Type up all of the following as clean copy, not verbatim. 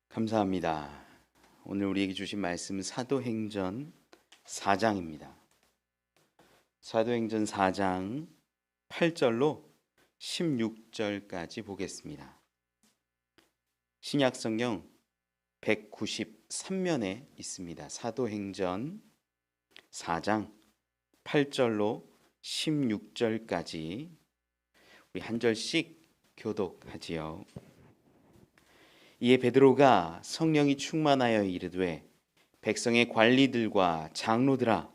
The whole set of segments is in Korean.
감사합니다. 오늘 우리에게 주신 말씀은 사도행전 4장입니다. 사도행전 4장 8절로 16절까지 보겠습니다. 신약성경 193면에 있습니다. 사도행전 4장 8절로 16절까지 우리 한 절씩 교독하지요. 이에 베드로가 성령이 충만하여 이르되 백성의 관리들과 장로들아,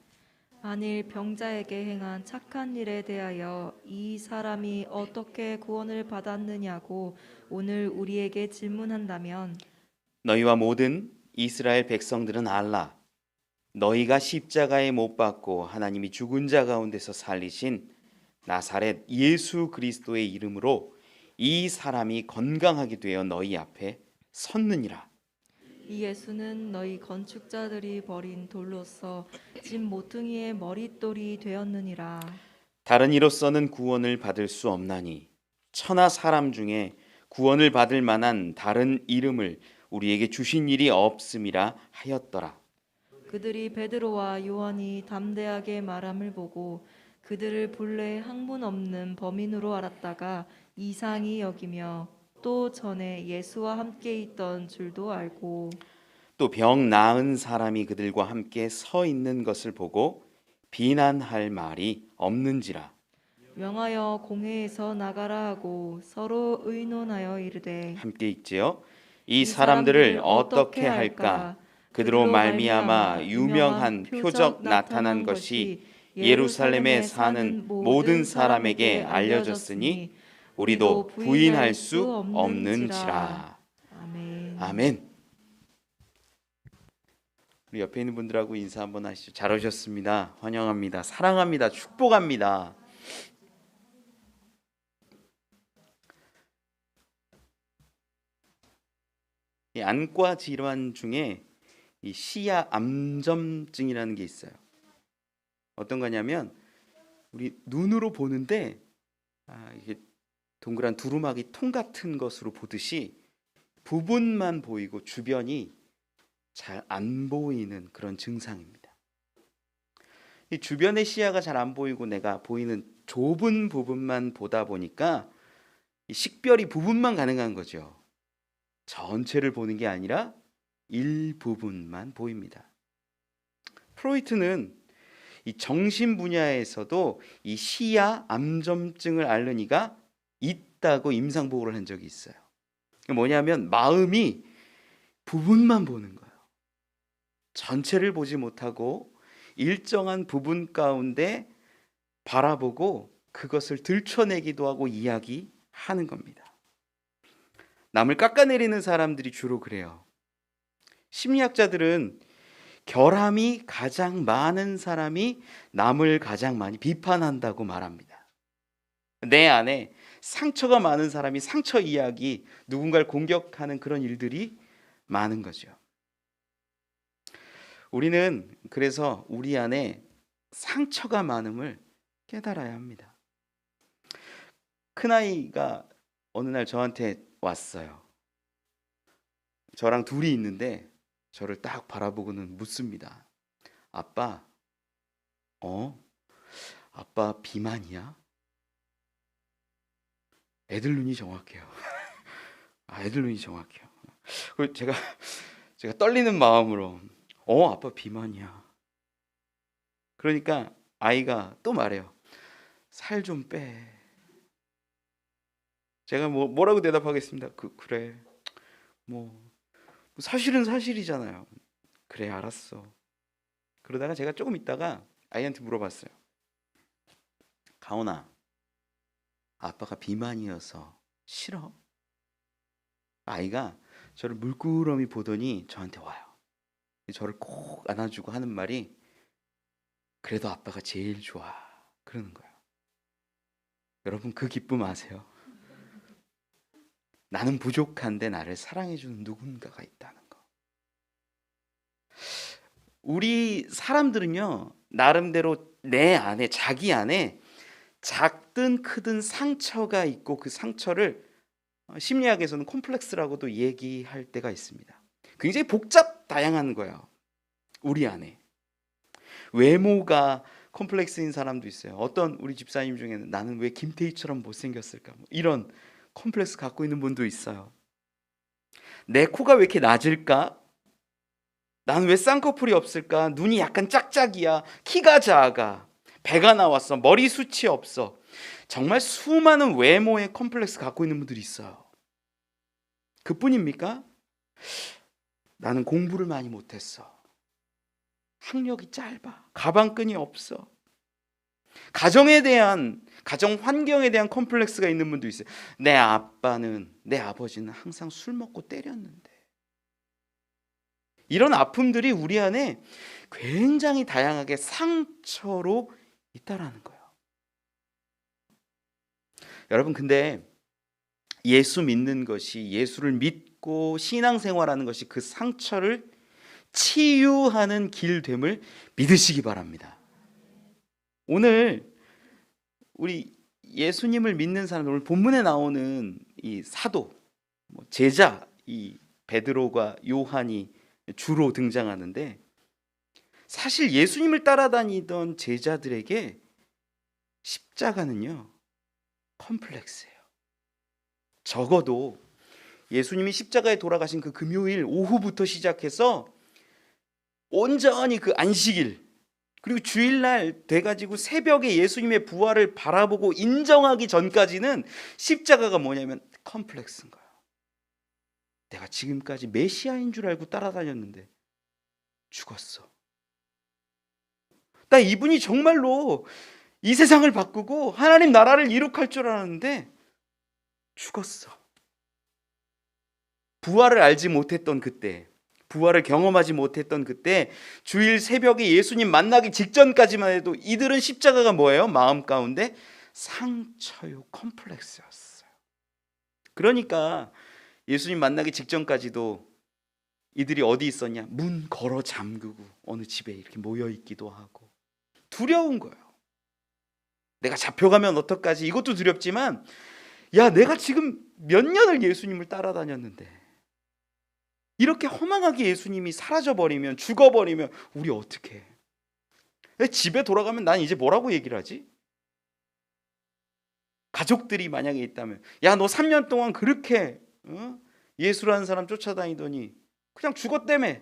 만일 병자에게 행한 착한 일에 대하여 이 사람이 어떻게 구원을 받았느냐고 오늘 우리에게 질문한다면 너희와 모든 이스라엘 백성들은 알라. 너희가 십자가에 못 박고 하나님이 죽은 자 가운데서 살리신 나사렛 예수 그리스도의 이름으로 이 사람이 건강하게 되어 너희 앞에 섰느니라. 이 예수는 너희 건축자들이 버린 돌로서 집 모퉁이의 머릿돌이 되었느니라. 다른 이로서는 구원을 받을 수 없나니 천하 사람 중에 구원을 받을 만한 다른 이름을 우리에게 주신 일이 없음이라 하였더라. 그들이 베드로와 요한이 담대하게 말함을 보고 그들을 본래 학문 없는 범인으로 알았다가 이상히 여기며 또 전에 예수와 함께 있던 줄도 알고 또 병 나은 사람이 그들과 함께 서 있는 것을 보고 비난할 말이 없는지라. 명하여 공회에서 나가라 하고 서로 의논하여 이르되 함께 읽지요. 이 사람들을 어떻게 할까? 그들로 말미암아 유명한 표적 나타난 것이 예루살렘에 사는 모든 사람에게 알려졌으니 우리도 부인할 수 없는지라. 아멘. 아멘. 우리 옆에 있는 분들하고 인사 한번 하시죠. 잘 오셨습니다. 환영합니다. 사랑합니다. 축복합니다. 이 안과 질환 중에 이 시야 암점증이라는 게 있어요. 어떤 거냐면 우리 눈으로 보는데 이게 동그란 두루마기 통 같은 것으로 보듯이 부분만 보이고 주변이 잘 안 보이는 그런 증상입니다. 이 주변의 시야가 잘 안 보이고 내가 보이는 좁은 부분만 보다 보니까 이 식별이 부분만 가능한 거죠. 전체를 보는 게 아니라 일부분만 보입니다. 프로이트는 이 정신 분야에서도 이 시야 암점증을 앓는 이가 있다고 임상 보고를 한 적이 있어요. 뭐냐면 마음이 부분만 보는 거예요. 전체를 보지 못하고 일정한 부분 가운데 바라보고 그것을 들춰내기도 하고 이야기하는 겁니다. 남을 깎아내리는 사람들이 주로 그래요. 심리학자들은 결함이 가장 많은 사람이 남을 가장 많이 비판한다고 말합니다. 내 안에 상처가 많은 사람이 상처 이야기, 누군가를 공격하는 그런 일들이 많은 거죠. 우리는 그래서 우리 안에 상처가 많음을 깨달아야 합니다. 큰아이가 어느 날 저한테 왔어요. 저랑 둘이 있는데 저를 딱 바라보고는 묻습니다. 아빠, 아빠 비만이야? 애들 눈이 정확해요. 애들 눈이 정확해요. 그리고 제가 떨리는 마음으로 아빠 비만이야. 그러니까 아이가 또 말해요. 살 좀 빼. 제가 뭐라고 대답하겠습니다. 그래. 사실은 사실이잖아요. 그래, 알았어. 그러다가 제가 조금 있다가 아이한테 물어봤어요. 가온아, 아빠가 비만이어서 싫어? 아이가 저를 물끄러미 보더니 저한테 와요. 저를 꼭 안아주고 하는 말이 그래도 아빠가 제일 좋아. 그러는 거예요. 여러분 그 기쁨 아세요? 나는 부족한데 나를 사랑해주는 누군가가 있다는 거. 우리 사람들은요, 나름대로 내 안에, 자기 안에 작든 크든 상처가 있고 그 상처를 심리학에서는 콤플렉스라고도 얘기할 때가 있습니다. 굉장히 복잡 다양한 거예요. 우리 안에 외모가 컴플렉스인 사람도 있어요. 어떤 우리 집사님 중에는 나는 왜 김태희처럼 못생겼을까, 뭐 이런 컴플렉스 갖고 있는 분도 있어요. 내 코가 왜 이렇게 낮을까? 나는 왜 쌍꺼풀이 없을까? 눈이 약간 짝짝이야. 키가 작아. 배가 나왔어. 머리숱이 없어. 정말 수많은 외모의 컴플렉스 갖고 있는 분들이 있어요. 그뿐입니까? 나는 공부를 많이 못했어. 학력이 짧아. 가방끈이 없어. 가정 환경에 대한 컴플렉스가 있는 분도 있어요. 내 아버지는 항상 술 먹고 때렸는데. 이런 아픔들이 우리 안에 굉장히 다양하게 상처로 있다라는 거예요. 여러분, 근데 예수 믿는 것이, 예수를 믿고 신앙생활하는 것이 그 상처를 치유하는 길됨을 믿으시기 바랍니다. 오늘 우리 예수님을 믿는 사람들, 오늘 본문에 나오는 이 사도, 제자, 이 베드로가 요한이 주로 등장하는데, 사실 예수님을 따라다니던 제자들에게 십자가는요, 컴플렉스예요. 적어도 예수님이 십자가에 돌아가신 그 금요일 오후부터 시작해서 온전히 그 안식일, 그리고 주일날 돼가지고 새벽에 예수님의 부활을 바라보고 인정하기 전까지는 십자가가 뭐냐면 컴플렉스인 거예요. 내가 지금까지 메시아인 줄 알고 따라다녔는데 죽었어. 나 이분이 정말로 이 세상을 바꾸고 하나님 나라를 이룩할 줄 알았는데 죽었어. 부활을 알지 못했던 그때, 부활을 경험하지 못했던 그때, 주일 새벽에 예수님 만나기 직전까지만 해도 이들은 십자가가 뭐예요? 마음 가운데 상처요, 컴플렉스였어요. 그러니까 예수님 만나기 직전까지도 이들이 어디 있었냐? 문 걸어 잠그고 어느 집에 이렇게 모여 있기도 하고, 두려운 거예요. 내가 잡혀가면 어떡하지? 이것도 두렵지만, 야, 내가 지금 몇 년을 예수님을 따라다녔는데 이렇게 허망하게 예수님이 사라져버리면, 죽어버리면 우리 어떻게 해? 집에 돌아가면 난 이제 뭐라고 얘기를 하지? 가족들이 만약에 있다면, 야, 너 3년 동안 그렇게 예수라는 사람 쫓아다니더니 그냥 죽었다며.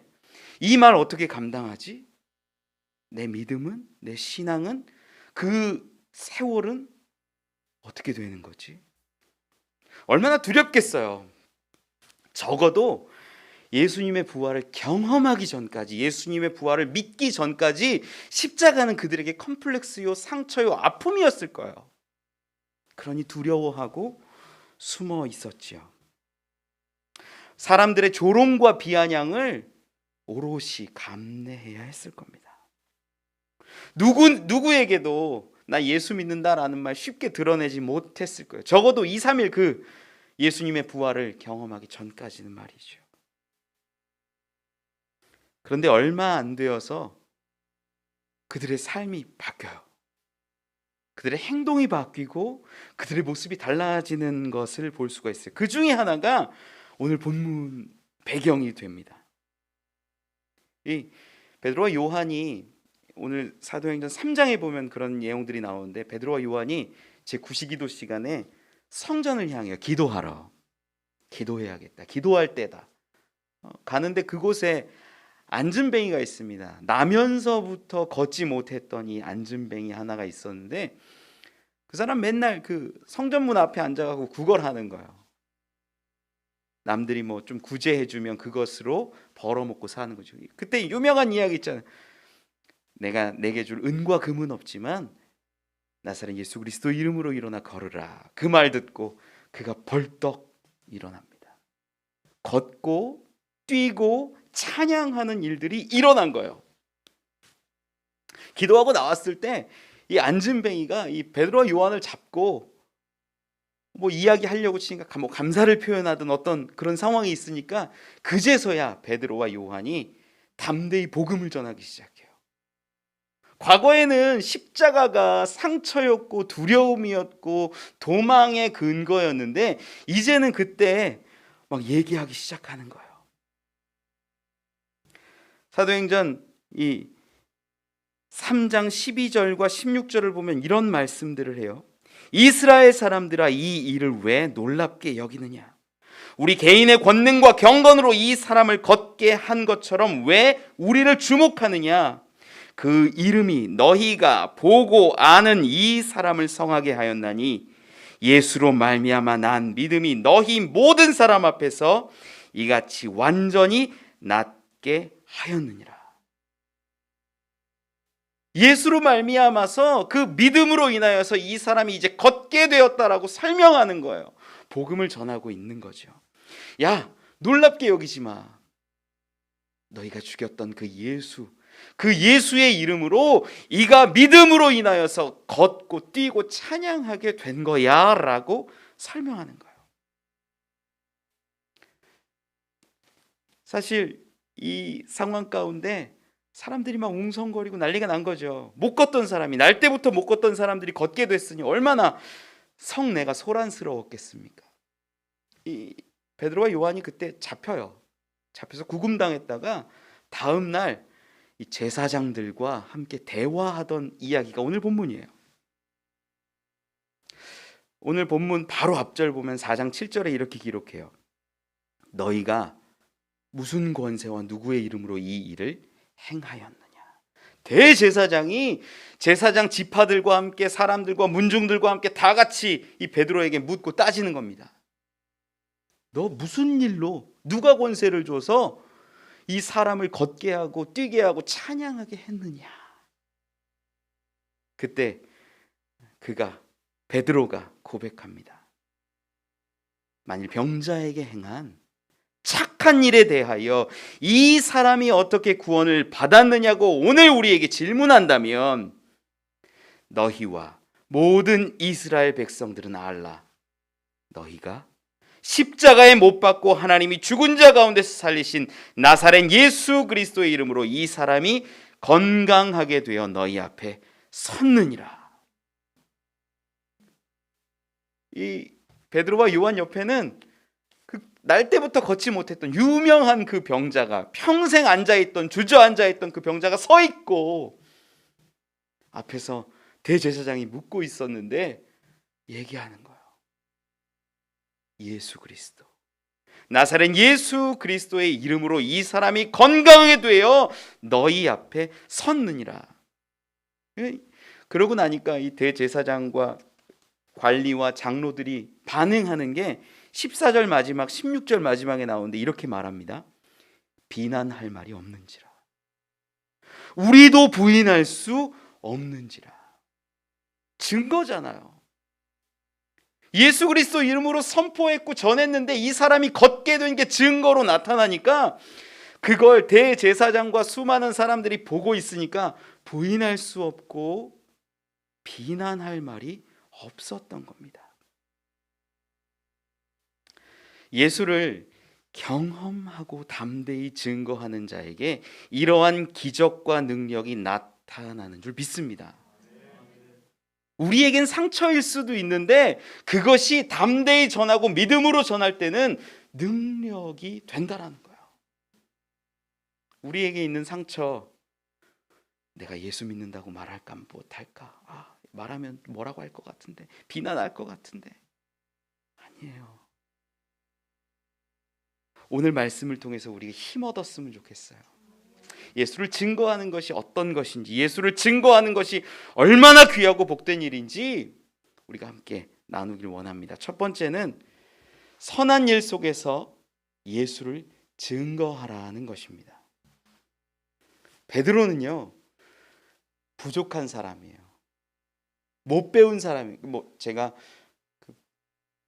이 말 어떻게 감당하지? 내 믿음은, 내 신앙은, 그 세월은 어떻게 되는 거지? 얼마나 두렵겠어요. 적어도 예수님의 부활을 경험하기 전까지, 예수님의 부활을 믿기 전까지 십자가는 그들에게 컴플렉스요, 상처요, 아픔이었을 거예요. 그러니 두려워하고 숨어 있었지요. 사람들의 조롱과 비아냥을 오롯이 감내해야 했을 겁니다. 누구에게도 나 예수 믿는다라는 말 쉽게 드러내지 못했을 거예요. 적어도 2, 3일 그 예수님의 부활을 경험하기 전까지는 말이죠. 그런데 얼마 안 되어서 그들의 삶이 바뀌어요. 그들의 행동이 바뀌고 그들의 모습이 달라지는 것을 볼 수가 있어요. 그 중에 하나가 오늘 본문 배경이 됩니다. 이 베드로와 요한이, 오늘 사도행전 3장에 보면 그런 내용들이 나오는데, 베드로와 요한이 제9시기도 시간에 성전을 향해 기도하러, 기도해야겠다, 기도할 때다, 가는데 그곳에 안진뱅이가 있습니다. 나면서부터 걷지 못했던 이 안진뱅이 하나가 있었는데, 그 사람 맨날 그 성전문 앞에 앉아가고 구걸하는 거예요. 남들이 뭐 좀 구제해주면 그것으로 벌어먹고 사는 거죠. 그때 유명한 이야기 있잖아요. 내게 줄 은과 금은 없지만 나사렛 예수 그리스도 이름으로 일어나 걸으라. 그 말 듣고 그가 벌떡 일어납니다. 걷고 뛰고 찬양하는 일들이 일어난 거예요. 기도하고 나왔을 때 이 안진뱅이가 이 베드로와 요한을 잡고 뭐 이야기하려고 치니까 뭐 감사를 표현하던 어떤 그런 상황이 있으니까 그제서야 베드로와 요한이 담대히 복음을 전하기 시작해요. 과거에는 십자가가 상처였고 두려움이었고 도망의 근거였는데, 이제는 그때 막 얘기하기 시작하는 거예요. 사도행전 이 3장 12절과 16절을 보면 이런 말씀들을 해요. 이스라엘 사람들아, 이 일을 왜 놀랍게 여기느냐? 우리 개인의 권능과 경건으로 이 사람을 걷게 한 것처럼 왜 우리를 주목하느냐? 그 이름이 너희가 보고 아는 이 사람을 성하게 하였나니 예수로 말미암아 난 믿음이 너희 모든 사람 앞에서 이같이 완전히 낫게 하였느니라. 예수로 말미암아서 그 믿음으로 인하여서 이 사람이 이제 걷게 되었다라고 설명하는 거예요. 복음을 전하고 있는 거죠. 야, 놀랍게 여기지 마. 너희가 죽였던 그 예수, 그 예수의 이름으로 이가 믿음으로 인하여서 걷고 뛰고 찬양하게 된 거야 라고 설명하는 거예요. 사실 이 상황 가운데 사람들이 막 웅성거리고 난리가 난 거죠. 못 걷던 사람이, 날 때부터 못 걷던 사람들이 걷게 됐으니 얼마나 성내가 소란스러웠겠습니까? 이 베드로와 요한이 그때 잡혀서 구금당했다가 다음 날 이 제사장들과 함께 대화하던 이야기가 오늘 본문이에요. 오늘 본문 바로 앞절 보면 4장 7절에 이렇게 기록해요. 너희가 무슨 권세와 누구의 이름으로 이 일을 행하였느냐? 대제사장이 제사장 지파들과 함께 사람들과 문중들과 함께 다 같이 이 베드로에게 묻고 따지는 겁니다. 너 무슨 일로 누가 권세를 줘서 이 사람을 걷게 하고 뛰게 하고 찬양하게 했느냐? 그때 베드로가 고백합니다. 만일 병자에게 행한 착한 일에 대하여 이 사람이 어떻게 구원을 받았느냐고 오늘 우리에게 질문한다면 너희와 모든 이스라엘 백성들은 알라. 너희가 십자가에 못 박고 하나님이 죽은 자 가운데서 살리신 나사렛 예수 그리스도의 이름으로 이 사람이 건강하게 되어 너희 앞에 섰느니라. 이 베드로와 요한 옆에는 날 때부터 걷지 못했던 유명한 그 병자가, 평생 앉아있던, 주저앉아있던 그 병자가 서 있고 앞에서 대제사장이 묻고 있었는데 얘기하는 거예요. 예수 그리스도, 나사렛 예수 그리스도의 이름으로 이 사람이 건강하게 되어 너희 앞에 섰느니라. 그러고 나니까 이 대제사장과 관리와 장로들이 반응하는 게 14절 마지막 16절 마지막에 나오는데 이렇게 말합니다. 비난할 말이 없는지라. 우리도 부인할 수 없는지라. 증거잖아요. 예수 그리스도 이름으로 선포했고 전했는데 이 사람이 걷게 된 게 증거로 나타나니까 그걸 대제사장과 수많은 사람들이 보고 있으니까 부인할 수 없고 비난할 말이 없었던 겁니다. 예수를 경험하고 담대히 증거하는 자에게 이러한 기적과 능력이 나타나는 줄 믿습니다. 우리에겐 상처일 수도 있는데 그것이 담대히 전하고 믿음으로 전할 때는 능력이 된다라는 거예요. 우리에게 있는 상처, 내가 예수 믿는다고 말할까 못할까? 말하면 뭐라고 할 것 같은데, 비난할 것 같은데. 아니에요. 오늘 말씀을 통해서 우리가 힘 얻었으면 좋겠어요. 예수를 증거하는 것이 어떤 것인지, 예수를 증거하는 것이 얼마나 귀하고 복된 일인지 우리가 함께 나누길 원합니다. 첫 번째는 선한 일 속에서 예수를 증거하라는 것입니다. 베드로는요, 부족한 사람이에요. 못 배운 사람이에요. 제가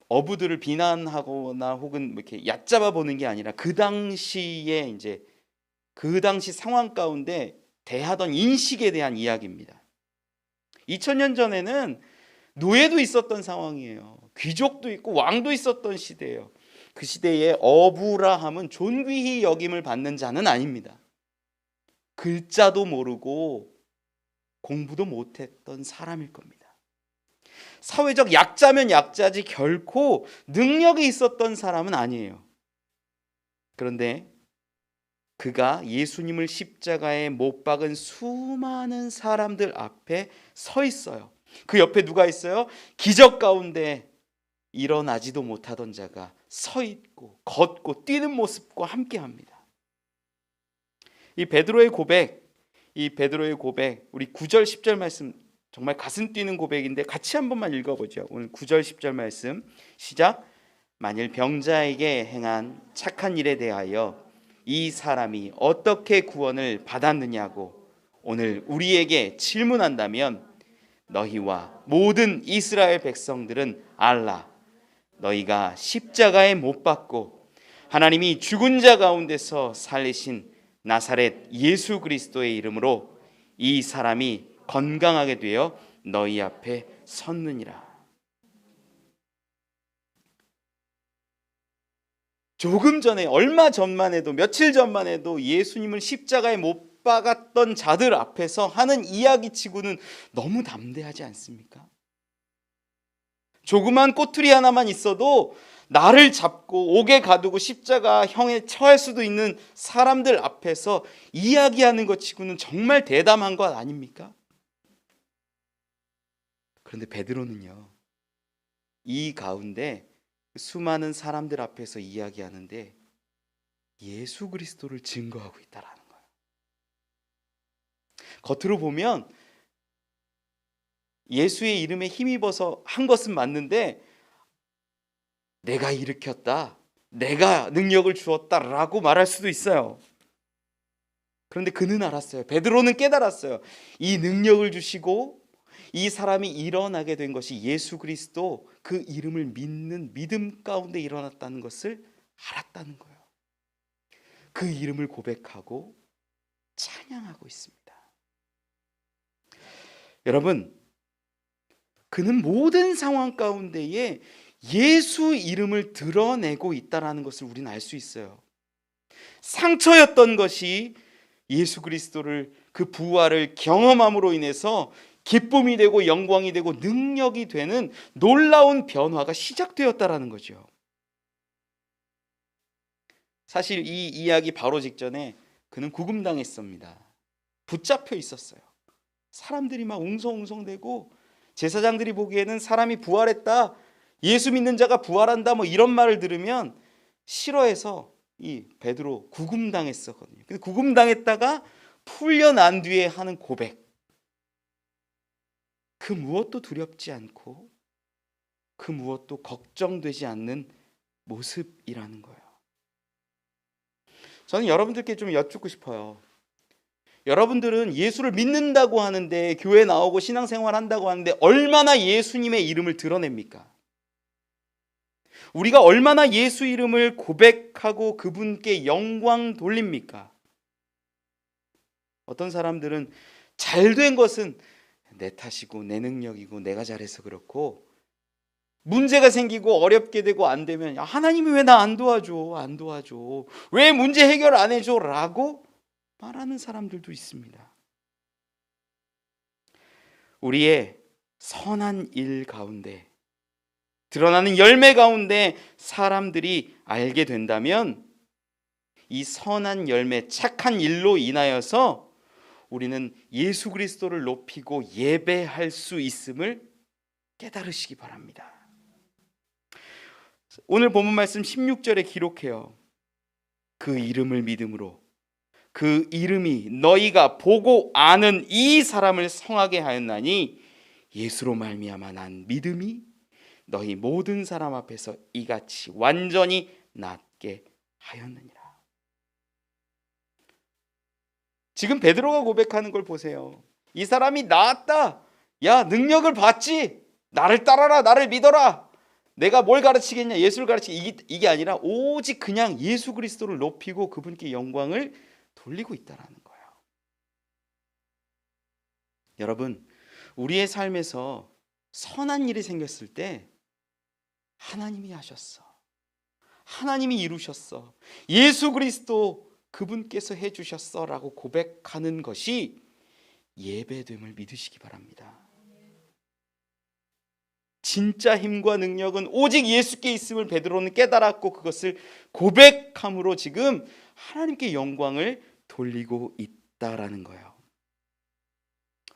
어부들을 비난하거나 혹은 이렇게 얕잡아 보는 게 아니라 그 당시에 이제 그 당시 상황 가운데 대하던 인식에 대한 이야기입니다. 2000년 전에는 노예도 있었던 상황이에요. 귀족도 있고 왕도 있었던 시대예요. 그 시대에 어부라 함은 존귀히 여김을 받는 자는 아닙니다. 글자도 모르고 공부도 못했던 사람일 겁니다. 사회적 약자면 약자지 결코 능력이 있었던 사람은 아니에요. 그런데 그가 예수님을 십자가에 못 박은 수많은 사람들 앞에 서 있어요. 그 옆에 누가 있어요? 기적 가운데 일어나지도 못하던 자가 서 있고 걷고 뛰는 모습과 함께합니다. 이 베드로의 고백, 우리 9절 10절 말씀 정말 가슴 뛰는 고백인데 같이 한 번만 읽어보죠. 오늘 9절 10절 말씀 시작. 만일 병자에게 행한 착한 일에 대하여 이 사람이 어떻게 구원을 받았느냐고 오늘 우리에게 질문한다면 너희와 모든 이스라엘 백성들은 알라. 너희가 십자가에 못 박고 하나님이 죽은 자 가운데서 살리신 나사렛 예수 그리스도의 이름으로 이 사람이 건강하게 되어 너희 앞에 섰느니라. 조금 전에, 얼마 전만 해도, 며칠 전만 해도 예수님을 십자가에 못 박았던 자들 앞에서 하는 이야기치고는 너무 담대하지 않습니까? 조그만 꼬투리 하나만 있어도 나를 잡고 옥에 가두고 십자가형에 처할 수도 있는 사람들 앞에서 이야기하는 것 치고는 정말 대담한 것 아닙니까? 그런데 베드로는요, 이 가운데 수많은 사람들 앞에서 이야기하는데 예수 그리스도를 증거하고 있다라는 거예요. 겉으로 보면 예수의 이름에 힘입어서 한 것은 맞는데 내가 일으켰다, 내가 능력을 주었다라고 말할 수도 있어요. 그런데 그는 알았어요. 베드로는 깨달았어요. 이 능력을 주시고 이 사람이 일어나게 된 것이 예수 그리스도, 그 이름을 믿는 믿음 가운데 일어났다는 것을 알았다는 거예요. 그 이름을 고백하고 찬양하고 있습니다. 여러분, 그는 모든 상황 가운데에 예수 이름을 드러내고 있다는 것을 우리는 알 수 있어요. 상처였던 것이 예수 그리스도를, 그 부활을 경험함으로 인해서 기쁨이 되고 영광이 되고 능력이 되는 놀라운 변화가 시작되었다라는 거죠. 사실 이 이야기 바로 직전에 그는 구금당했습니다. 붙잡혀 있었어요. 사람들이 막 웅성웅성대고 제사장들이 보기에는 사람이 부활했다, 예수 믿는 자가 부활한다, 뭐 이런 말을 들으면 싫어해서 이 베드로 구금당했었거든요. 근데 구금당했다가 풀려난 뒤에 하는 고백, 그 무엇도 두렵지 않고 그 무엇도 걱정되지 않는 모습이라는 거예요. 저는 여러분들께 좀 여쭙고 싶어요. 여러분들은 예수를 믿는다고 하는데, 교회 나오고 신앙생활 한다고 하는데 얼마나 예수님의 이름을 드러냅니까? 우리가 얼마나 예수 이름을 고백하고 그분께 영광 돌립니까? 어떤 사람들은 잘된 것은 내 탓이고 내 능력이고 내가 잘해서 그렇고, 문제가 생기고 어렵게 되고 안 되면 하나님이 왜 나 안 도와줘, 왜 문제 해결 안 해줘 라고 말하는 사람들도 있습니다. 우리의 선한 일 가운데, 드러나는 열매 가운데 사람들이 알게 된다면 이 선한 열매, 착한 일로 인하여서 우리는 예수 그리스도를 높이고 예배할 수 있음을 깨달으시기 바랍니다. 오늘 본문 말씀 16절에 기록해요. 그 이름을 믿음으로, 그 이름이 너희가 보고 아는 이 사람을 성하게 하였나니 예수로 말미암아 난 믿음이 너희 모든 사람 앞에서 이같이 완전히 낫게 하였느니라. 지금 베드로가 고백하는 걸 보세요. 이 사람이 나았다, 야 능력을 받지, 나를 따라라, 나를 믿어라, 내가 뭘 가르치겠냐, 예수를 가르치기, 이게 아니라 오직 그냥 예수 그리스도를 높이고 그분께 영광을 돌리고 있다라는 거예요. 여러분, 우리의 삶에서 선한 일이 생겼을 때 하나님이 하셨어, 하나님이 이루셨어, 예수 그리스도 그분께서 해주셨어 라고 고백하는 것이 예배됨을 믿으시기 바랍니다. 진짜 힘과 능력은 오직 예수께 있음을 베드로는 깨달았고 그것을 고백함으로 지금 하나님께 영광을 돌리고 있다라는 거예요.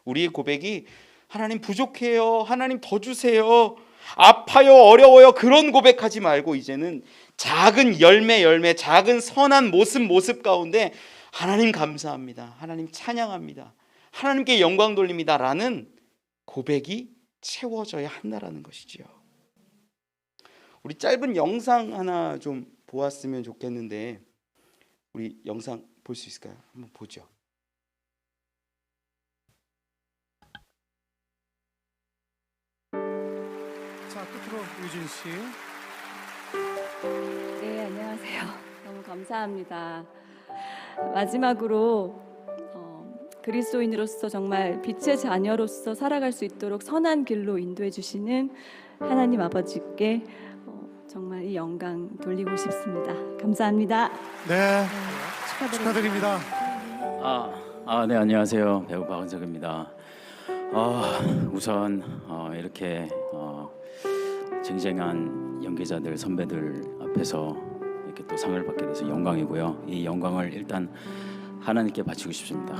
우리의 고백이 하나님 부족해요, 하나님 더 주세요, 아파요, 어려워요, 그런 고백하지 말고 이제는 작은 열매 작은 선한 모습 가운데 하나님 감사합니다, 하나님 찬양합니다, 하나님께 영광 돌립니다 라는 고백이 채워져야 한다라는 것이지요. 우리 짧은 영상 하나 좀 보았으면 좋겠는데, 우리 영상 볼 수 있을까요? 한번 보죠. 자, 끝으로 유진 씨. 네, 안녕하세요. 너무 감사합니다. 마지막으로 그리스도인으로서 정말 빛의 자녀로서 살아갈 수 있도록 선한 길로 인도해 주시는 하나님 아버지께 정말 이 영광 돌리고 싶습니다. 감사합니다. 네, 축하드립니다. 네, 안녕하세요. 배우 박은석입니다. 우선 이렇게 쟁쟁한 연기자들 선배들 앞에서 이렇게 또 상을 받게 돼서 영광이고요. 이 영광을 일단 하나님께 바치고 싶습니다.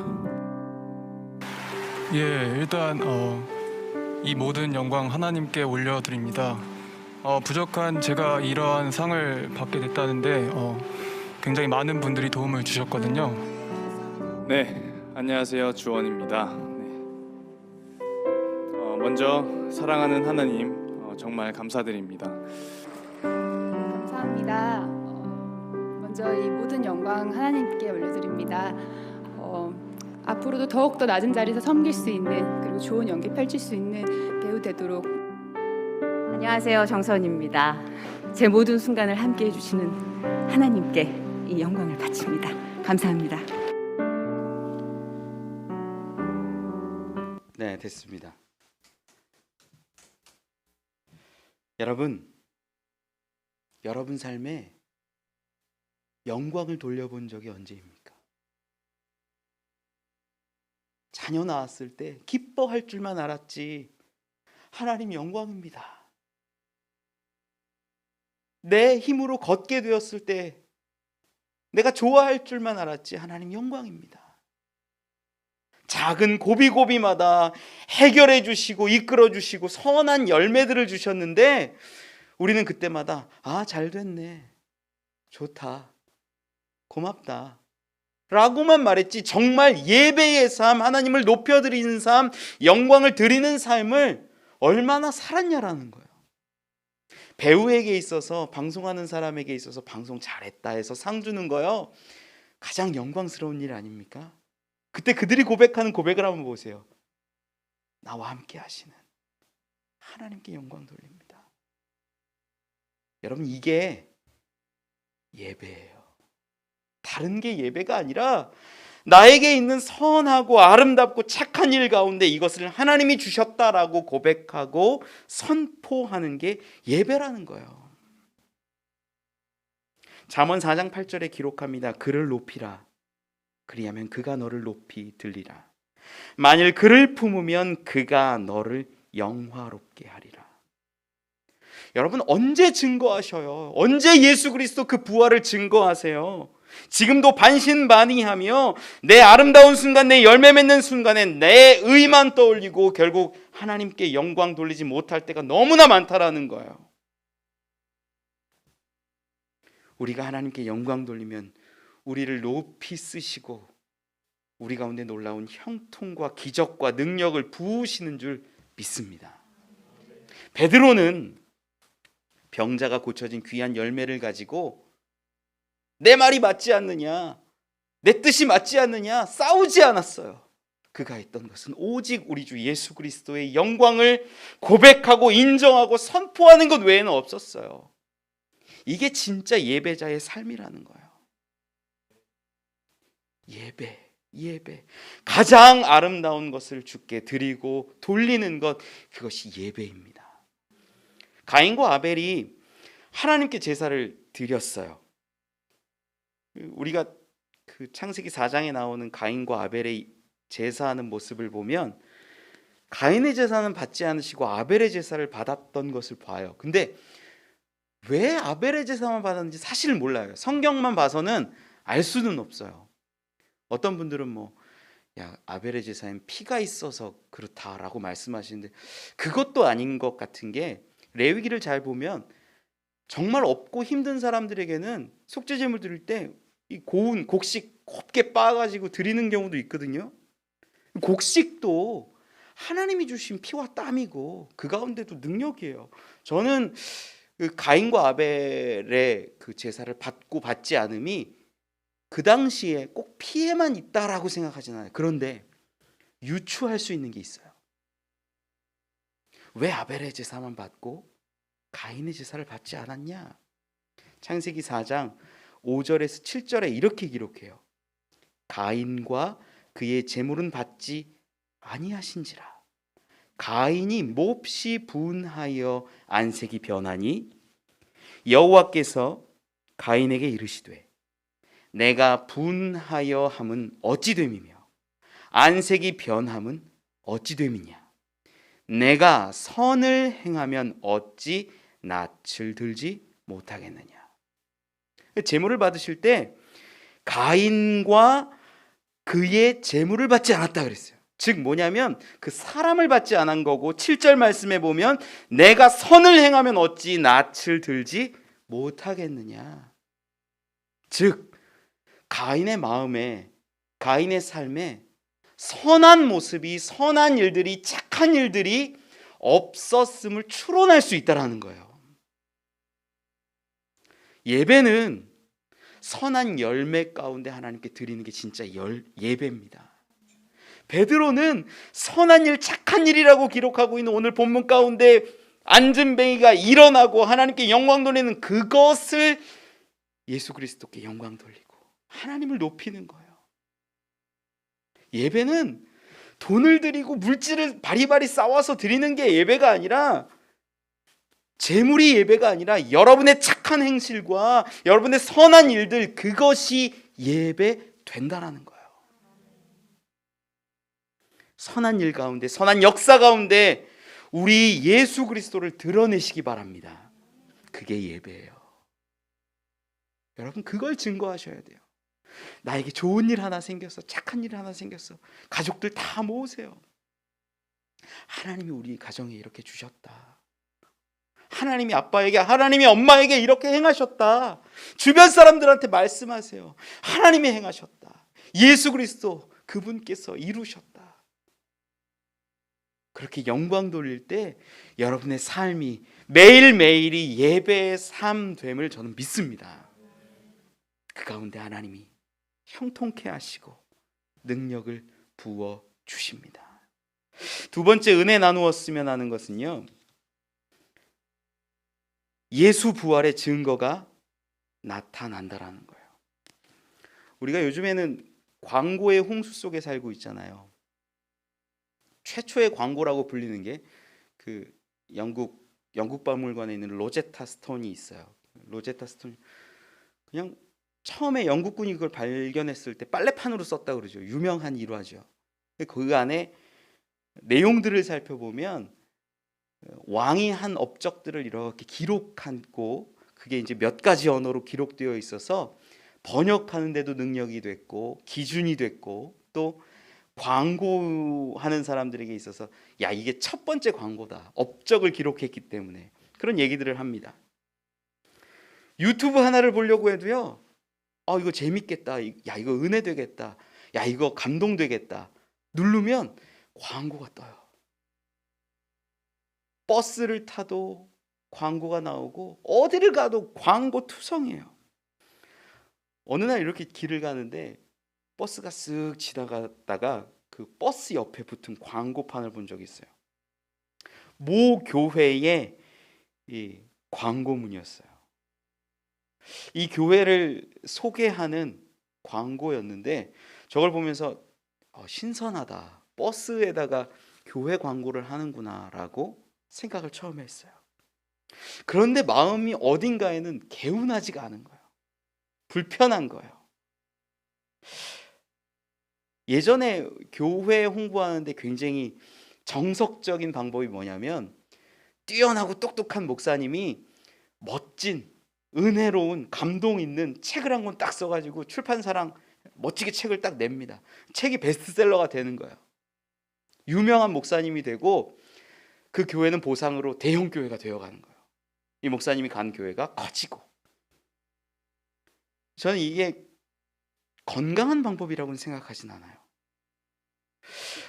예, 일단 이 모든 영광 하나님께 올려드립니다. 부족한 제가 이러한 상을 받게 됐다는데 굉장히 많은 분들이 도움을 주셨거든요. 네, 안녕하세요. 주원입니다. 먼저 사랑하는 하나님 정말 감사드립니다. 감사합니다. 먼저 이 모든 영광 하나님께 올려드립니다. 앞으로도 더욱더 낮은 자리에서 섬길 수 있는, 그리고 좋은 연기 펼칠 수 있는 배우 되도록. 안녕하세요, 정선입니다. 제 모든 순간을 함께 해주시는 하나님께 이 영광을 바칩니다. 감사합니다. 네, 됐습니다. 여러분 삶에 영광을 돌려본 적이 언제입니까? 자녀 낳았을 때 기뻐할 줄만 알았지, 하나님 영광입니다. 내 힘으로 걷게 되었을 때 내가 좋아할 줄만 알았지, 하나님 영광입니다. 작은 고비고비마다 해결해 주시고 이끌어 주시고 선한 열매들을 주셨는데, 우리는 그때마다 잘 됐네, 좋다, 고맙다 라고만 말했지, 정말 예배의 삶, 하나님을 높여드리는 삶, 영광을 드리는 삶을 얼마나 살았냐라는 거예요. 배우에게 있어서, 방송하는 사람에게 있어서 방송 잘했다 해서 상 주는 거요, 가장 영광스러운 일 아닙니까? 그때 그들이 고백하는 고백을 한번 보세요. 나와 함께 하시는 하나님께 영광 돌립니다. 여러분, 이게 예배예요. 다른 게 예배가 아니라 나에게 있는 선하고 아름답고 착한 일 가운데 이것을 하나님이 주셨다라고 고백하고 선포하는 게 예배라는 거예요. 잠언 4장 8절에 기록합니다. 그를 높이라, 그리하면 그가 너를 높이 들리라. 만일 그를 품으면 그가 너를 영화롭게 하리라. 여러분, 언제 증거하셔요? 언제 예수 그리스도 그 부활을 증거하세요? 지금도 반신반의하며 내 아름다운 순간, 내 열매 맺는 순간에 내 의만 떠올리고 결국 하나님께 영광 돌리지 못할 때가 너무나 많다라는 거예요. 우리가 하나님께 영광 돌리면 우리를 높이 쓰시고 우리 가운데 놀라운 형통과 기적과 능력을 부으시는 줄 믿습니다. 베드로는 병자가 고쳐진 귀한 열매를 가지고 내 말이 맞지 않느냐, 내 뜻이 맞지 않느냐 싸우지 않았어요. 그가 했던 것은 오직 우리 주 예수 그리스도의 영광을 고백하고 인정하고 선포하는 것 외에는 없었어요. 이게 진짜 예배자의 삶이라는 거예요. 예배. 가장 아름다운 것을 주께 드리고 돌리는 것, 그것이 예배입니다. 가인과 아벨이 하나님께 제사를 드렸어요. 우리가 그 창세기 4장에 나오는 가인과 아벨의 제사하는 모습을 보면 가인의 제사는 받지 않으시고 아벨의 제사를 받았던 것을 봐요. 근데 왜 아벨의 제사만 받았는지 사실 몰라요. 성경만 봐서는 알 수는 없어요. 어떤 분들은 뭐 야, 아벨의 제사엔 피가 있어서 그렇다라고 말씀하시는데 그것도 아닌 것 같은 게 레위기를 잘 보면 정말 없고 힘든 사람들에게는 속죄 제물 드릴 때 이 고운 곡식 곱게 빻아가지고 드리는 경우도 있거든요. 곡식도 하나님이 주신 피와 땀이고 그 가운데도 능력이에요. 저는 그 가인과 아벨의 그 제사를 받고 받지 않음이 그 당시에 꼭 피에만 있다라고 생각하진 않아요. 그런데 유추할 수 있는 게 있어요. 왜 아벨의 제사만 받고 가인의 제사를 받지 않았냐? 창세기 4장 5절에서 7절에 이렇게 기록해요. 가인과 그의 제물은 받지 아니하신지라. 가인이 몹시 분하여 안색이 변하니 여호와께서 가인에게 이르시되 내가 분하여 함은 어찌 됨이며 안색이 변함은 어찌 됨이냐. 내가 선을 행하면 어찌 낯을 들지 못하겠느냐. 제물을 받으실 때 가인과 그의 제물을 받지 않았다 그랬어요. 즉 뭐냐면 그 사람을 받지 않은 거고 7절 말씀에 보면 내가 선을 행하면 어찌 낯을 들지 못하겠느냐. 즉 가인의 마음에 가인의 삶에 선한 모습이 선한 일들이 착한 일들이 없었음을 추론할 수 있다라는 거예요. 예배는 선한 열매 가운데 하나님께 드리는 게 진짜 예배입니다. 베드로는 선한 일, 착한 일이라고 기록하고 있는 오늘 본문 가운데 안전뱅이가 일어나고 하나님께 영광 돌리는 그것을 예수 그리스도께 영광 돌리고 하나님을 높이는 거예요. 예배는 돈을 드리고 물질을 바리바리 쌓아서 드리는 게 예배가 아니라, 재물이 예배가 아니라 여러분의 착한 행실과 여러분의 선한 일들, 그것이 예배 된다라는 거예요. 선한 일 가운데, 선한 역사 가운데 우리 예수 그리스도를 드러내시기 바랍니다. 그게 예배예요. 여러분, 그걸 증거하셔야 돼요. 나에게 좋은 일 하나 생겼어, 착한 일 하나 생겼어, 가족들 다 모으세요. 하나님이 우리 가정에 이렇게 주셨다. 하나님이 아빠에게, 하나님이 엄마에게 이렇게 행하셨다. 주변 사람들한테 말씀하세요. 하나님이 행하셨다. 예수 그리스도 그분께서 이루셨다. 그렇게 영광 돌릴 때 여러분의 삶이 매일매일이 예배의 삶 됨을 저는 믿습니다. 그 가운데 하나님이 형통케 하시고 능력을 부어 주십니다. 두 번째, 은혜 나누었으면 하는 것은요, 예수 부활의 증거가 나타난다라는 거예요. 우리가 요즘에는 광고의 홍수 속에 살고 있잖아요. 최초의 광고라고 불리는 게 그 영국 박물관에 있는 로제타 스톤이 있어요. 로제타 스톤, 그냥 처음에 영국군이 그걸 발견했을 때 빨래판으로 썼다 그러죠. 유명한 일화죠. 그 안에 내용들을 살펴보면 왕이 한 업적들을 이렇게 기록하고, 그게 이제 몇 가지 언어로 기록되어 있어서 번역하는 데도 능력이 됐고 기준이 됐고, 또 광고하는 사람들에게 있어서 야, 이게 첫 번째 광고다, 업적을 기록했기 때문에, 그런 얘기들을 합니다. 유튜브 하나를 보려고 해도요, 이거 재밌겠다, 야 이거 은혜 되겠다, 야 이거 감동 되겠다 누르면 광고가 떠요. 버스를 타도 광고가 나오고 어디를 가도 광고 투성이에요. 어느 날 이렇게 길을 가는데 버스가 쓱 지나가다가 그 버스 옆에 붙은 광고판을 본 적이 있어요. 모 교회의 이 광고문이었어요. 이 교회를 소개하는 광고였는데 저걸 보면서 신선하다, 버스에다가 교회 광고를 하는구나라고 생각을 처음 했어요. 그런데 마음이 어딘가에는 개운하지가 않은 거예요. 불편한 거예요. 예전에 교회 홍보하는데 굉장히 정석적인 방법이 뭐냐면, 뛰어나고 똑똑한 목사님이 멋진 은혜로운 감동 있는 책을 한 권 딱 써가지고 출판사랑 멋지게 책을 딱 냅니다. 책이 베스트셀러가 되는 거예요. 유명한 목사님이 되고 그 교회는 보상으로 대형 교회가 되어가는 거예요. 이 목사님이 간 교회가 커지고. 저는 이게 건강한 방법이라고는 생각하진 않아요.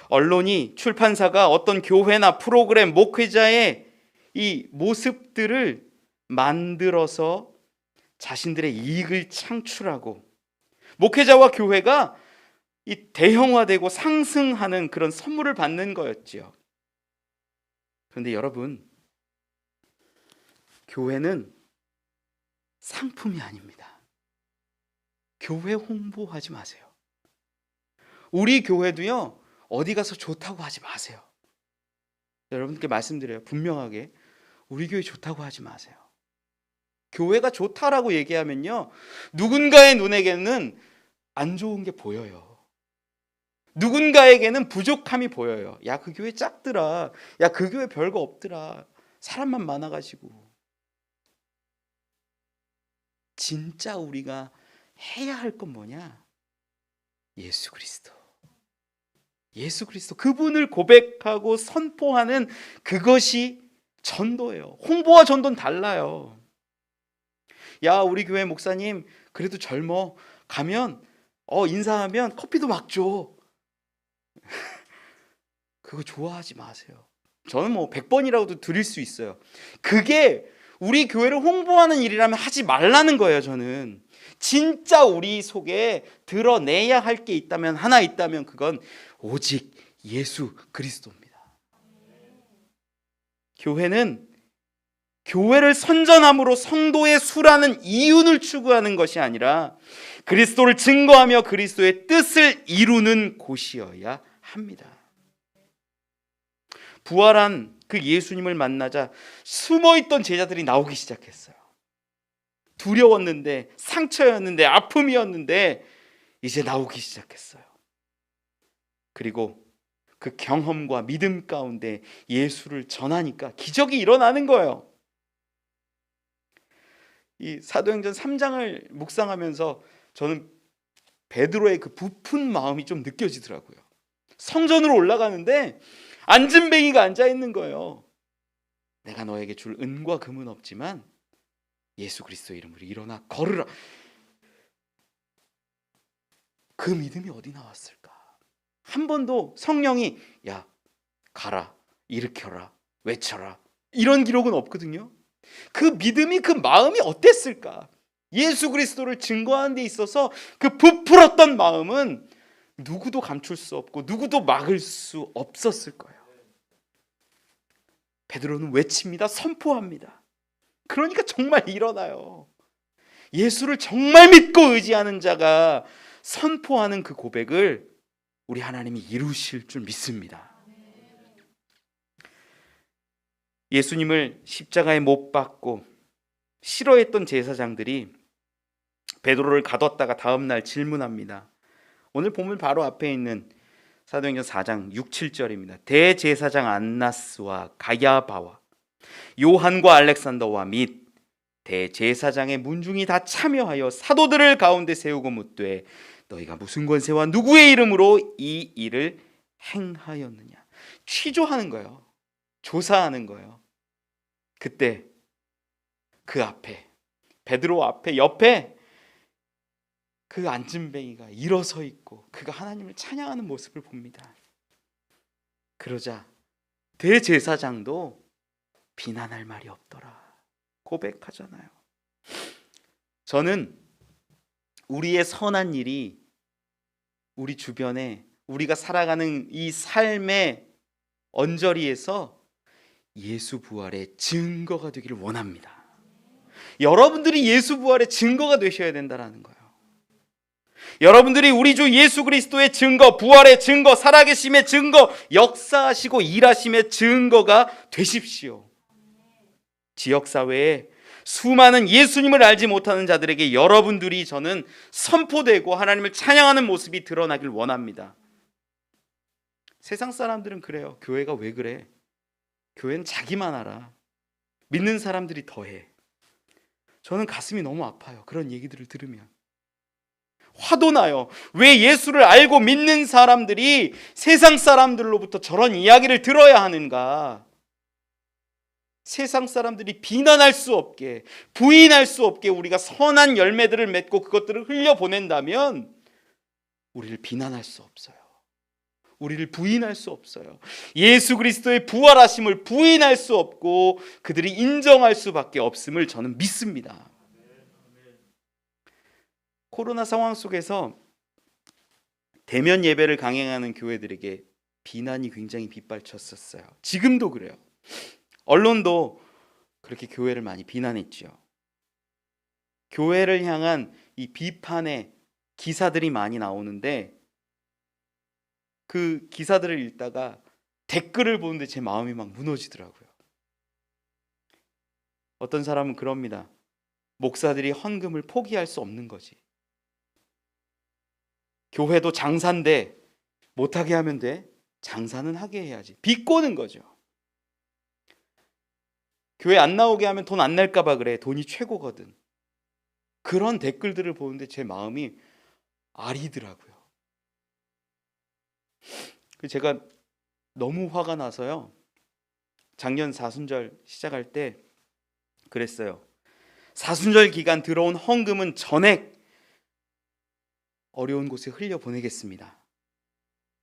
언론이, 출판사가 어떤 교회나 프로그램, 목회자의 이 모습들을 만들어서 자신들의 이익을 창출하고 목회자와 교회가 이 대형화되고 상승하는 그런 선물을 받는 거였지요. 그런데 여러분, 교회는 상품이 아닙니다. 교회 홍보하지 마세요. 우리 교회도요, 어디 가서 좋다고 하지 마세요. 여러분께 말씀드려요. 분명하게 우리 교회 좋다고 하지 마세요. 교회가 좋다라고 얘기하면요, 누군가의 눈에게는 안 좋은 게 보여요. 누군가에게는 부족함이 보여요. 야, 그 교회 작더라. 야, 그 교회 별거 없더라. 사람만 많아가지고. 진짜 우리가 해야 할 건 뭐냐? 예수 그리스도. 예수 그리스도, 그분을 고백하고 선포하는 그것이 전도예요. 홍보와 전도는 달라요. 야, 우리 교회 목사님 그래도 젊어. 가면 인사하면 커피도 막 줘. 그거 좋아하지 마세요. 저는 뭐 100번이라도 드릴 수 있어요. 그게 우리 교회를 홍보하는 일이라면 하지 말라는 거예요. 저는 진짜 우리 속에 드러내야 할 게 있다면, 하나 있다면 그건 오직 예수 그리스도입니다. 교회는 교회를 선전함으로 성도의 수라는 이윤을 추구하는 것이 아니라 그리스도를 증거하며 그리스도의 뜻을 이루는 곳이어야 합니다. 부활한 그 예수님을 만나자 숨어있던 제자들이 나오기 시작했어요. 두려웠는데, 상처였는데, 아픔이었는데 이제 나오기 시작했어요. 그리고 그 경험과 믿음 가운데 예수를 전하니까 기적이 일어나는 거예요. 이 사도행전 3장을 묵상하면서 저는 베드로의 그 부푼 마음이 좀 느껴지더라고요. 성전으로 올라가는데 안진뱅이가 앉아 있는 거예요. 내가 너에게 줄 은과 금은 없지만 예수 그리스도 이름으로 일어나 걸으라. 그 믿음이 어디 나왔을까? 한 번도 성령이 야, 가라, 일으켜라, 외쳐라 이런 기록은 없거든요. 그 믿음이, 그 마음이 어땠을까? 예수 그리스도를 증거하는 데 있어서 그 부풀었던 마음은 누구도 감출 수 없고 누구도 막을 수 없었을 거예요. 베드로는 외칩니다. 선포합니다. 그러니까 정말 일어나요. 예수를 정말 믿고 의지하는 자가 선포하는 그 고백을 우리 하나님이 이루실 줄 믿습니다. 예수님을 십자가에 못 박고 싫어했던 제사장들이 베드로를 가뒀다가 다음 날 질문합니다. 오늘 본문 바로 앞에 있는 사도행전 4장 6, 7절입니다. 대제사장 안나스와 가야바와 요한과 알렉산더와 및 대제사장의 문중이 다 참여하여 사도들을 가운데 세우고 묻되 너희가 무슨 권세와 누구의 이름으로 이 일을 행하였느냐. 취조하는 거예요. 조사하는 거예요. 그때 그 앞에, 베드로 앞에, 옆에 그 안진뱅이가 일어서 있고 그가 하나님을 찬양하는 모습을 봅니다. 그러자 대제사장도 비난할 말이 없더라 고백하잖아요. 저는 우리의 선한 일이 우리 주변에, 우리가 살아가는 이 삶의 언저리에서 예수 부활의 증거가 되기를 원합니다. 여러분들이 예수 부활의 증거가 되셔야 된다는 거예요. 여러분들이 우리 주 예수 그리스도의 증거, 부활의 증거, 살아계심의 증거, 역사하시고 일하심의 증거가 되십시오. 지역사회에 수많은 예수님을 알지 못하는 자들에게 여러분들이 저는 선포되고 하나님을 찬양하는 모습이 드러나길 원합니다. 세상 사람들은 그래요. 교회가 왜 그래? 교회는 자기만 알아. 믿는 사람들이 더해. 저는 가슴이 너무 아파요. 그런 얘기들을 들으면. 화도 나요. 왜 예수를 알고 믿는 사람들이 세상 사람들로부터 저런 이야기를 들어야 하는가? 세상 사람들이 비난할 수 없게, 부인할 수 없게 우리가 선한 열매들을 맺고 그것들을 흘려보낸다면 우리를 비난할 수 없어요. 우리를 부인할 수 없어요. 예수 그리스도의 부활하심을 부인할 수 없고 그들이 인정할 수밖에 없음을 저는 믿습니다. 코로나 상황 속에서 대면 예배를 강행하는 교회들에게 비난이 굉장히 빗발쳤었어요. 지금도 그래요. 언론도 그렇게 교회를 많이 비난했죠. 교회를 향한 이 비판의 기사들이 많이 나오는데 그 기사들을 읽다가 댓글을 보는데 제 마음이 막 무너지더라고요. 어떤 사람은 그럽니다. 목사들이 헌금을 포기할 수 없는 거지. 교회도 장사인데 못하게 하면 돼. 장사는 하게 해야지. 비꼬는 거죠. 교회 안 나오게 하면 돈 안 낼까 봐 그래. 돈이 최고거든. 그런 댓글들을 보는데 제 마음이 아리더라고요. 제가 너무 화가 나서요. 작년 사순절 시작할 때 그랬어요. 사순절 기간 들어온 헌금은 전액 어려운 곳에 흘려보내겠습니다.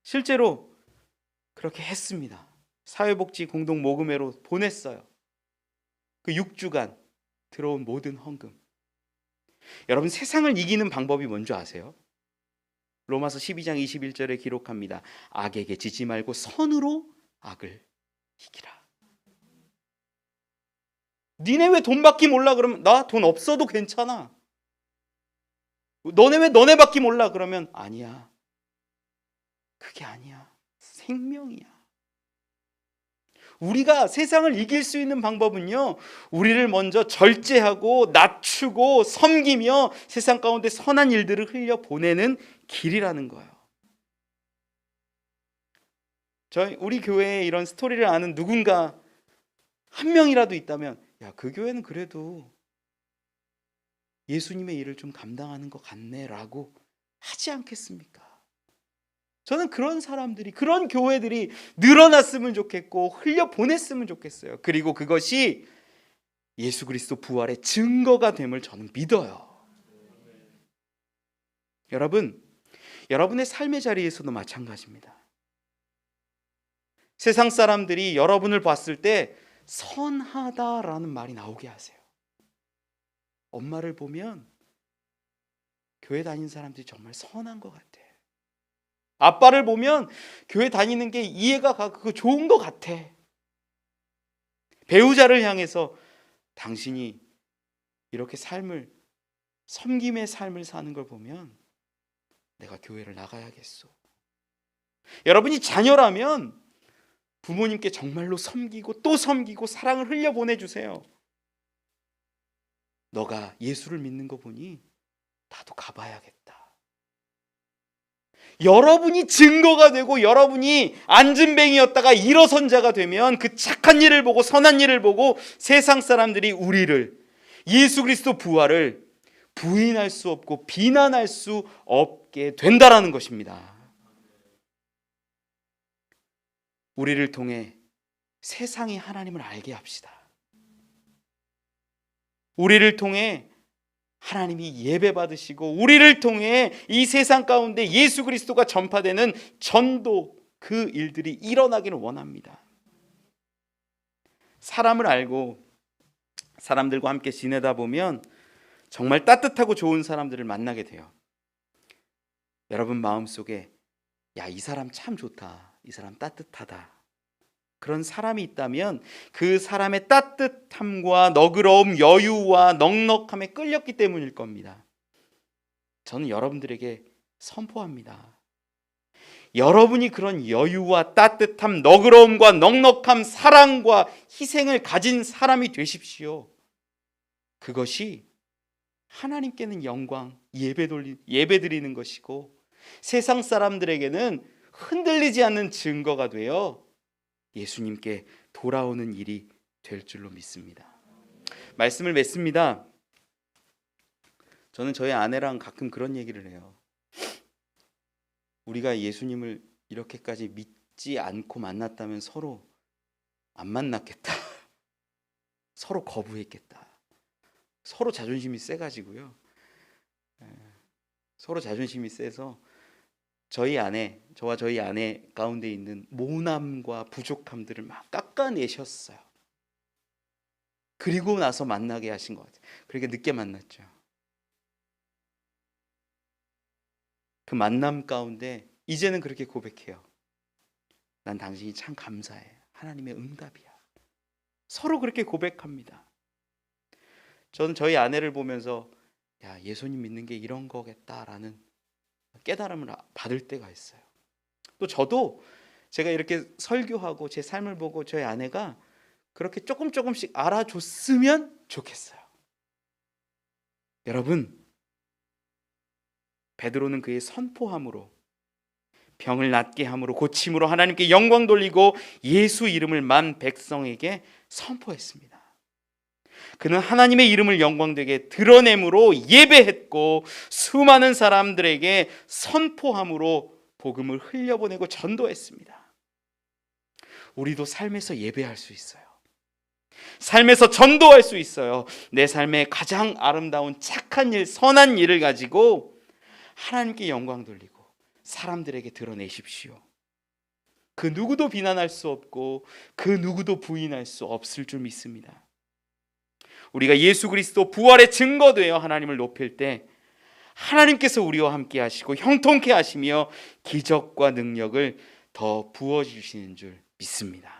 실제로 그렇게 했습니다. 사회복지 공동 모금회로 보냈어요. 그 6주간 들어온 모든 헌금. 여러분, 세상을 이기는 방법이 뭔지 아세요? 로마서 12장 21절에 기록합니다. 악에게 지지 말고 선으로 악을 이기라. 니네 왜 돈 받기 몰라? 그러면 나 돈 없어도 괜찮아. 너네 왜 너네 받기 몰라? 그러면 아니야. 그게 아니야. 생명이야. 우리가 세상을 이길 수 있는 방법은요, 우리를 먼저 절제하고 낮추고 섬기며 세상 가운데 선한 일들을 흘려보내는 길이라는 거예요. 우리 교회에 이런 스토리를 아는 누군가 한 명이라도 있다면, 야, 그 교회는 그래도 예수님의 일을 좀 감당하는 것 같네 라고 하지 않겠습니까? 저는 그런 사람들이, 그런 교회들이 늘어났으면 좋겠고 흘려보냈으면 좋겠어요. 그리고 그것이 예수 그리스도 부활의 증거가 됨을 저는 믿어요. 여러분, 여러분의 삶의 자리에서도 마찬가지입니다. 세상 사람들이 여러분을 봤을 때 선하다라는 말이 나오게 하세요. 엄마를 보면 교회 다니는 사람들이 정말 선한 것 같아. 아빠를 보면 교회 다니는 게 이해가 가고 그거 좋은 것 같아. 배우자를 향해서 당신이 이렇게 섬김의 삶을 사는 걸 보면 내가 교회를 나가야겠어. 여러분이 자녀라면 부모님께 정말로 섬기고 또 섬기고 사랑을 흘려보내주세요. 너가 예수를 믿는 거 보니 나도 가봐야겠다. 여러분이 증거가 되고 여러분이 앉은뱅이였다가 일어선 자가 되면 그 착한 일을 보고 선한 일을 보고 세상 사람들이 우리를, 예수 그리스도 부활을 부인할 수 없고 비난할 수 없게 된다라는 것입니다. 우리를 통해 세상이 하나님을 알게 합시다. 우리를 통해 하나님이 예배 받으시고 우리를 통해 이 세상 가운데 예수 그리스도가 전파되는 전도, 그 일들이 일어나기를 원합니다. 사람을 알고 사람들과 함께 지내다 보면 정말 따뜻하고 좋은 사람들을 만나게 돼요. 여러분 마음속에 야, 이 사람 참 좋다, 이 사람 따뜻하다, 그런 사람이 있다면 그 사람의 따뜻함과 너그러움, 여유와 넉넉함에 끌렸기 때문일 겁니다. 저는 여러분들에게 선포합니다. 여러분이 그런 여유와 따뜻함, 너그러움과 넉넉함, 사랑과 희생을 가진 사람이 되십시오. 그것이 하나님께는 영광, 예배 드리는 것이고 세상 사람들에게는 흔들리지 않는 증거가 되어 예수님께 돌아오는 일이 될 줄로 믿습니다. 말씀을 맺습니다. 저는 저희 아내랑 가끔 그런 얘기를 해요. 우리가 예수님을 이렇게까지 믿지 않고 만났다면 서로 안 만났겠다. 서로 거부했겠다. 서로 자존심이 세가지고요. 서로 자존심이 세서 저와 저희 아내 가운데 있는 모남과 부족함들을 막 깎아내셨어요. 그리고 나서 만나게 하신 것 같아요. 그렇게 늦게 만났죠. 그 만남 가운데 이제는 그렇게 고백해요. 난 당신이 참 감사해. 하나님의 응답이야. 서로 그렇게 고백합니다. 저는 저희 아내를 보면서 야, 예수님 믿는 게 이런 거겠다라는 깨달음을 받을 때가 있어요. 또 저도 제가 이렇게 설교하고 제 삶을 보고 저희 아내가 그렇게 조금씩 알아줬으면 좋겠어요. 여러분, 베드로는 그의 선포함으로, 병을 낫게 함으로, 고침으로 하나님께 영광 돌리고 예수 이름을 만 백성에게 선포했습니다. 그는 하나님의 이름을 영광되게 드러냄으로 예배했고 수많은 사람들에게 선포함으로 복음을 흘려보내고 전도했습니다. 우리도 삶에서 예배할 수 있어요. 삶에서 전도할 수 있어요. 내 삶의 가장 아름다운 착한 일, 선한 일을 가지고 하나님께 영광 돌리고 사람들에게 드러내십시오. 그 누구도 비난할 수 없고 그 누구도 부인할 수 없을 줄 믿습니다. 우리가 예수 그리스도 부활의 증거되어 하나님을 높일 때 하나님께서 우리와 함께 하시고 형통케 하시며 기적과 능력을 더 부어주시는 줄 믿습니다.